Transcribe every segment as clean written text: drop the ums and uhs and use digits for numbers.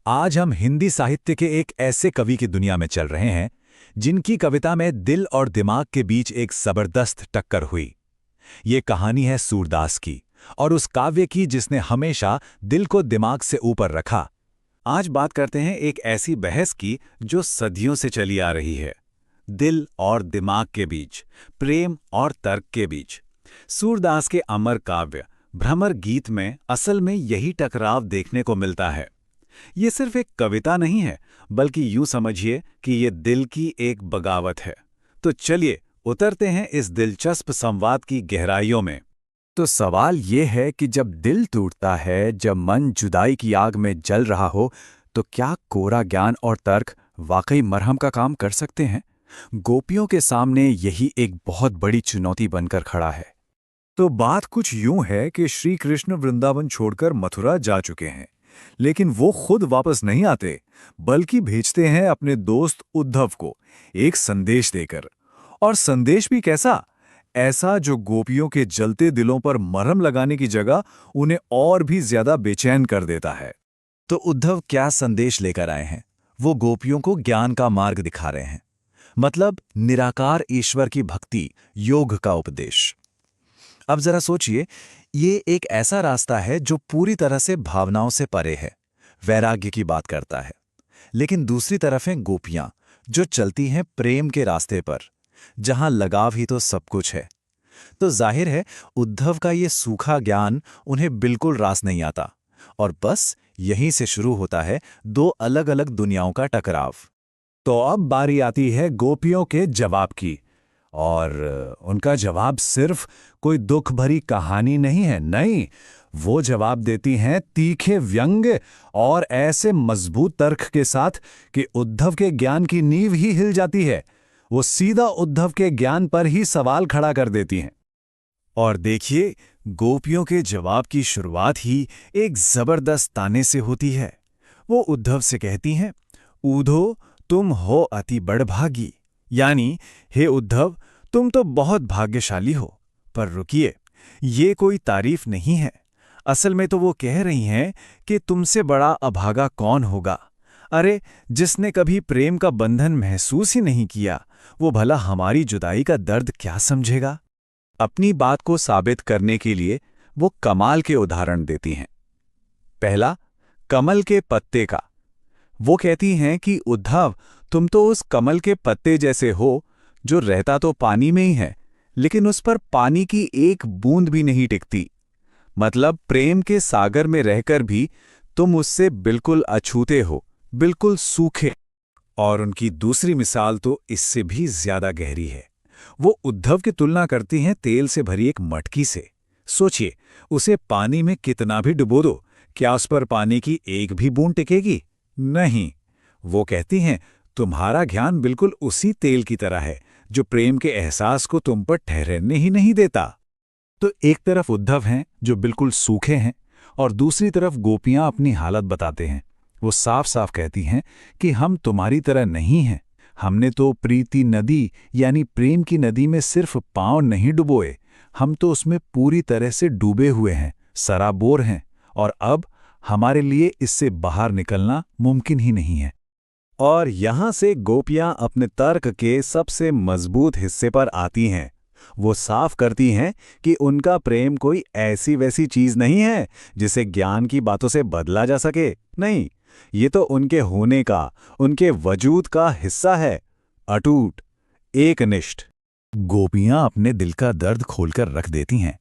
आज हम हिंदी साहित्य के एक ऐसे कवि की दुनिया में चल रहे हैं जिनकी कविता में दिल और दिमाग के बीच एक जबरदस्त टक्कर हुई। ये कहानी है सूरदास की और उस काव्य की जिसने हमेशा दिल को दिमाग से ऊपर रखा। आज बात करते हैं एक ऐसी बहस की जो सदियों से चली आ रही है, दिल और दिमाग के बीच, प्रेम और तर्क के बीच। सूरदास के अमर काव्य भ्रमर गीत में असल में यही टकराव देखने को मिलता है। ये सिर्फ एक कविता नहीं है, बल्कि यूं समझिए कि ये दिल की एक बगावत है। तो चलिए उतरते हैं इस दिलचस्प संवाद की गहराइयों में। तो सवाल ये है कि जब दिल टूटता है, जब मन जुदाई की आग में जल रहा हो, तो क्या कोरा ज्ञान और तर्क वाकई मरहम का काम कर सकते हैं? गोपियों के सामने यही एक बहुत बड़ी चुनौती बनकर खड़ा है। तो बात कुछ यूं है कि श्री कृष्ण वृंदावन छोड़कर मथुरा जा चुके हैं, लेकिन वो खुद वापस नहीं आते, बल्कि भेजते हैं अपने दोस्त उद्धव को एक संदेश देकर। और संदेश भी कैसा? ऐसा जो गोपियों के जलते दिलों पर मरहम लगाने की जगह उन्हें और भी ज्यादा बेचैन कर देता है। तो उद्धव क्या संदेश लेकर आए हैं? वो गोपियों को ज्ञान का मार्ग दिखा रहे हैं, मतलब निराकार ईश्वर की भक्ति, योग का उपदेश। अब जरा सोचिए, ये एक ऐसा रास्ता है जो पूरी तरह से भावनाओं से परे है, वैराग्य की बात करता है। लेकिन दूसरी तरफ हैं गोपियां, जो चलती हैं प्रेम के रास्ते पर, जहां लगाव ही तो सब कुछ है। तो जाहिर है उद्धव का ये सूखा ज्ञान उन्हें बिल्कुल रास नहीं आता, और बस यहीं से शुरू होता है दो अलग अलग दुनियाओं का टकराव। तो अब बारी आती है गोपियों के जवाब की, और उनका जवाब सिर्फ कोई दुख भरी कहानी नहीं है, नहीं, वो जवाब देती हैं तीखे व्यंग्य और ऐसे मजबूत तर्क के साथ कि उद्धव के ज्ञान की नींव ही हिल जाती है। वो सीधा उद्धव के ज्ञान पर ही सवाल खड़ा कर देती हैं। और देखिए, गोपियों के जवाब की शुरुआत ही एक जबरदस्त ताने से होती है। वो उद्धव से कहती हैं, ऊधो तुम हो अति बड़भागी, यानी हे उद्धव, तुम तो बहुत भाग्यशाली हो। पर रुकिए, ये कोई तारीफ नहीं है। असल में तो वो कह रही हैं कि तुमसे बड़ा अभागा कौन होगा। अरे, जिसने कभी प्रेम का बंधन महसूस ही नहीं किया, वो भला हमारी जुदाई का दर्द क्या समझेगा? अपनी बात को साबित करने के लिए वो कमाल के उदाहरण देती हैं। पहला, कमल के पत्ते का। वो कहती हैं कि उद्धव, तुम तो उस कमल के पत्ते जैसे हो जो रहता तो पानी में ही है, लेकिन उस पर पानी की एक बूंद भी नहीं टिकती। मतलब प्रेम के सागर में रहकर भी तुम उससे बिल्कुल अछूते हो, बिल्कुल सूखे। और उनकी दूसरी मिसाल तो इससे भी ज्यादा गहरी है। वो उद्धव की तुलना करती हैं तेल से भरी एक मटकी से। सोचिए, उसे पानी में कितना भी डुबो दो, क्या उस पर पानी की एक भी बूंद टिकेगी? नहीं। वो कहती हैं, तुम्हारा ज्ञान बिल्कुल उसी तेल की तरह है जो प्रेम के एहसास को तुम पर ठहरने ही नहीं देता। तो एक तरफ उद्धव हैं जो बिल्कुल सूखे हैं, और दूसरी तरफ गोपियां अपनी हालत बताते हैं। वो साफ साफ कहती हैं कि हम तुम्हारी तरह नहीं हैं। हमने तो प्रीति नदी यानी प्रेम की नदी में सिर्फ पांव नहीं डुबोए, हम तो उसमें पूरी तरह से डूबे हुए हैं, सराबोर हैं, और अब हमारे लिए इससे बाहर निकलना मुमकिन ही नहीं है। और यहां से गोपियां अपने तर्क के सबसे मजबूत हिस्से पर आती हैं। वो साफ करती हैं कि उनका प्रेम कोई ऐसी वैसी चीज नहीं है जिसे ज्ञान की बातों से बदला जा सके। नहीं, ये तो उनके होने का, उनके वजूद का हिस्सा है, अटूट, एकनिष्ठ। गोपियां अपने दिल का दर्द खोलकर रख देती हैं।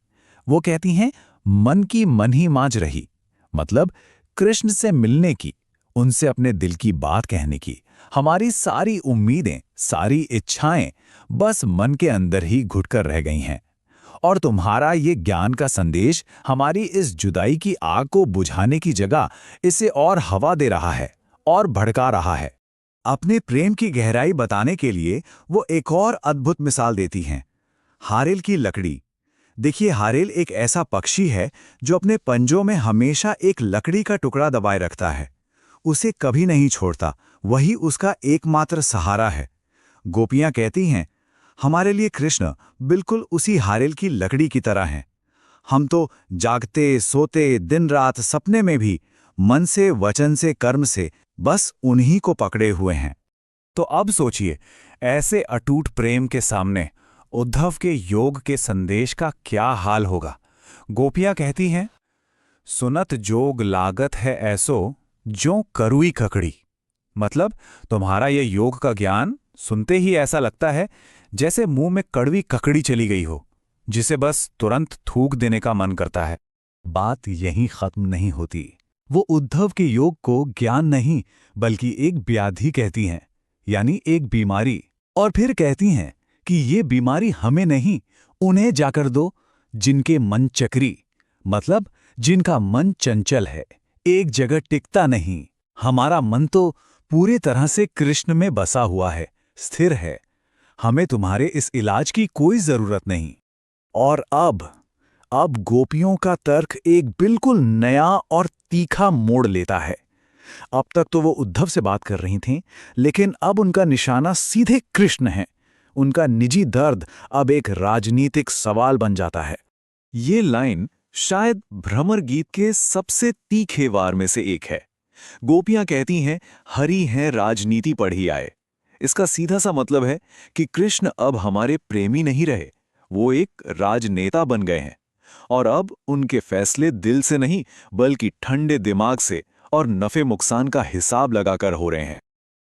वो कहती हैं, मन की मन ही मांझ रही, मतलब कृष्ण से मिलने की, उनसे अपने दिल की बात कहने की। हमारी सारी उम्मीदें, सारी इच्छाएं बस मन के अंदर ही घुटकर रह गई हैं। और तुम्हारा ये ज्ञान का संदेश हमारी इस जुदाई की आग को बुझाने की जगह इसे और हवा दे रहा है और भड़का रहा है। अपने प्रेम की गहराई बताने के लिए वो एक और अद्भुत मिसाल देती हैं, हारेल की लकड़ी। देखिए, हारेल एक ऐसा पक्षी है जो अपने पंजों में हमेशा एक लकड़ी का टुकड़ा दबाए रखता है, उसे कभी नहीं छोड़ता, वही उसका एकमात्र सहारा है। गोपियां कहती हैं, हमारे लिए कृष्ण बिल्कुल उसी हारेल की लकड़ी की तरह हैं। हम तो जागते सोते दिन रात सपने में भी मन से, वचन से, कर्म से बस उन्हीं को पकड़े हुए हैं। तो अब सोचिए, ऐसे अटूट प्रेम के सामने उद्धव के योग के संदेश का क्या हाल होगा। गोपियां कहती हैं, सुनत जोग लागत है ऐसो जो करुई ककड़ी। मतलब तुम्हारा ये योग का ज्ञान सुनते ही ऐसा लगता है जैसे मुंह में कड़वी ककड़ी चली गई हो, जिसे बस तुरंत थूक देने का मन करता है। बात यहीं खत्म नहीं होती। वो उद्धव के योग को ज्ञान नहीं बल्कि एक व्याधि कहती हैं, यानी एक बीमारी। और फिर कहती हैं कि ये बीमारी हमें नहीं, उन्हें जाकर दो जिनके मन चक्री, मतलब जिनका मन चंचल है, एक जगह टिकता नहीं। हमारा मन तो पूरी तरह से कृष्ण में बसा हुआ है, स्थिर है। हमें तुम्हारे इस इलाज की कोई जरूरत नहीं। और अब गोपियों का तर्क एक बिल्कुल नया और तीखा मोड़ लेता है। अब तक तो वो उद्धव से बात कर रही थीं, लेकिन अब उनका निशाना सीधे कृष्ण है। उनका निजी दर्द अब एक राजनीतिक सवाल बन जाता है। ये लाइन शायद भ्रमर गीत के सबसे तीखे वार में से एक है। गोपियां कहती हैं, हरि हैं राजनीति पढ़ी आए। इसका सीधा सा मतलब है कि कृष्ण अब हमारे प्रेमी नहीं रहे, वो एक राजनेता बन गए हैं। और अब उनके फैसले दिल से नहीं बल्कि ठंडे दिमाग से और नफे नुकसान का हिसाब लगाकर हो रहे हैं।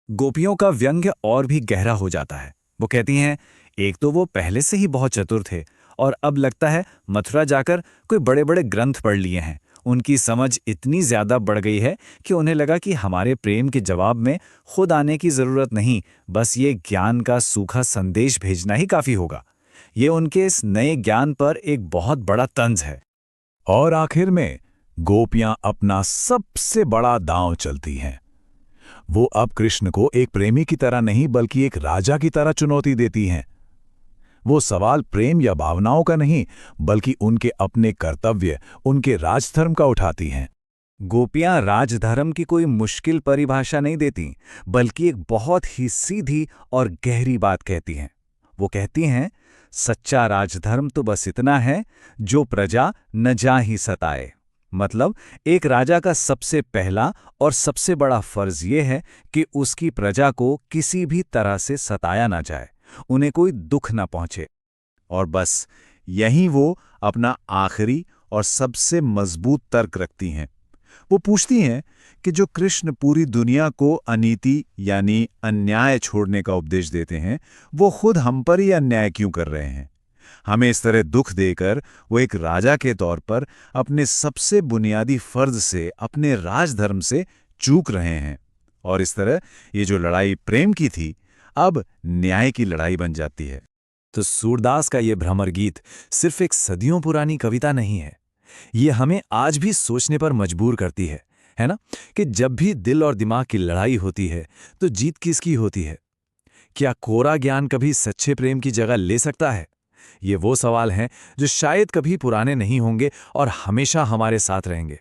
गोपियों का व्यंग्य और भी गहरा हो जाता है। वो कहती हैं, एक तो वो पहले से ही बहुत चतुर थे और अब लगता है मथुरा जाकर कोई बड़े बड़े ग्रंथ पढ़ लिए हैं। उनकी समझ इतनी ज्यादा बढ़ गई है कि उन्हें लगा कि हमारे प्रेम के जवाब में खुद आने की जरूरत नहीं, बस ये ज्ञान का सूखा संदेश भेजना ही काफी होगा। ये उनके इस नए ज्ञान पर एक बहुत बड़ा तंज है। और आखिर में गोपियां अपना सबसे बड़ा दांव चलती हैं। वो अब कृष्ण को एक प्रेमी की तरह नहीं बल्कि एक राजा की तरह चुनौती देती हैं। वो सवाल प्रेम या भावनाओं का नहीं बल्कि उनके अपने कर्तव्य, उनके राजधर्म का उठाती हैं। गोपियां राजधर्म की कोई मुश्किल परिभाषा नहीं देती, बल्कि एक बहुत ही सीधी और गहरी बात कहती हैं। वो कहती हैं, सच्चा राजधर्म तो बस इतना है जो प्रजा न जा ही सताए। मतलब एक राजा का सबसे पहला और सबसे बड़ा फर्ज ये है कि उसकी प्रजा को किसी भी तरह से सताया ना जाए, उन्हें कोई दुख ना पहुंचे। और बस यहीं वो अपना आखिरी और सबसे मजबूत तर्क रखती हैं। वो पूछती हैं कि जो कृष्ण पूरी दुनिया को अनीति यानी अन्याय छोड़ने का उपदेश देते हैं, वो खुद हम पर ही अन्याय क्यों कर रहे हैं। हमें इस तरह दुख देकर वो एक राजा के तौर पर अपने सबसे बुनियादी फर्ज से, अपने राजधर्म से चूक रहे हैं। और इस तरह ये जो लड़ाई प्रेम की थी, अब न्याय की लड़ाई बन जाती है। तो सूरदास का ये भ्रमर गीत सिर्फ एक सदियों पुरानी कविता नहीं है, ये हमें आज भी सोचने पर मजबूर करती है ना, कि जब भी दिल और दिमाग की लड़ाई होती है तो जीत किसकी होती है? क्या कोरा ज्ञान कभी सच्चे प्रेम की जगह ले सकता है? ये वो सवाल हैं जो शायद कभी पुराने नहीं होंगे और हमेशा हमारे साथ रहेंगे।